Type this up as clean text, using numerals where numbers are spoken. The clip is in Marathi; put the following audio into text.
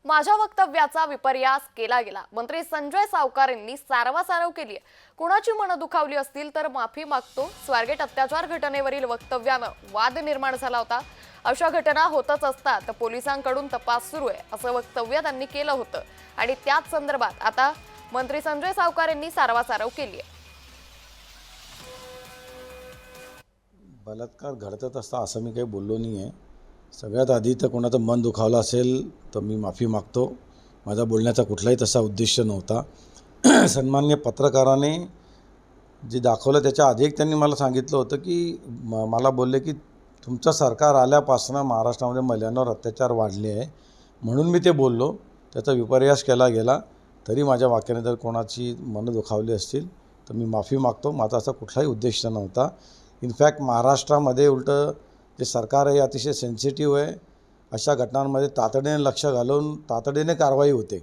माझ्या वक्तव्याचा विपर्यास केला गेला। मंत्री संजय सावकार यांनी सारवासारव केली। कुणाची मन दुखावली असतील तर माफी मागतो। स्वारगेट अत्याचार घटनेवरील वक्तव्यानं वाद निर्माण झाला होता। अशा घटना होतच असतात, पोलिसांकडून तपास सुरू आहे असं वक्तव्य त्यांनी केलं होतं आणि त्याच संदर्भात आता मंत्री संजय सावकार यांनी सारवासारव केली आहे। बलात्कार घडतच असता असं मी काही बोललो नाही आहे। सगळ्यात आधी तर कोणाचं मन दुखावलं असेल तर मी माफी मागतो। माझा बोलण्याचा कुठलाही तसा उद्देश नव्हता। सन्माननीय पत्रकाराने जे दाखवलं त्याच्या आधी एक त्यांनी मला सांगितलं होतं की मला बोलले की तुमचं सरकार आल्यापासून महाराष्ट्रामध्ये महिलांवर अत्याचार वाढले आहे, म्हणून मी ते बोललो। त्याचा विपर्यास केला गेला, तरी माझ्या वाक्याने जर कोणाची मन दुखावली असतील तर मी माफी मागतो। माझा असा कुठलाही उद्देश नव्हता। इनफॅक्ट महाराष्ट्रामध्ये उलटं जे सरकार आहे अतिशय सेन्सिटिव्ह आहे। अशा घटनांमध्ये तातडीने लक्ष घालून तातडीने कारवाई होते।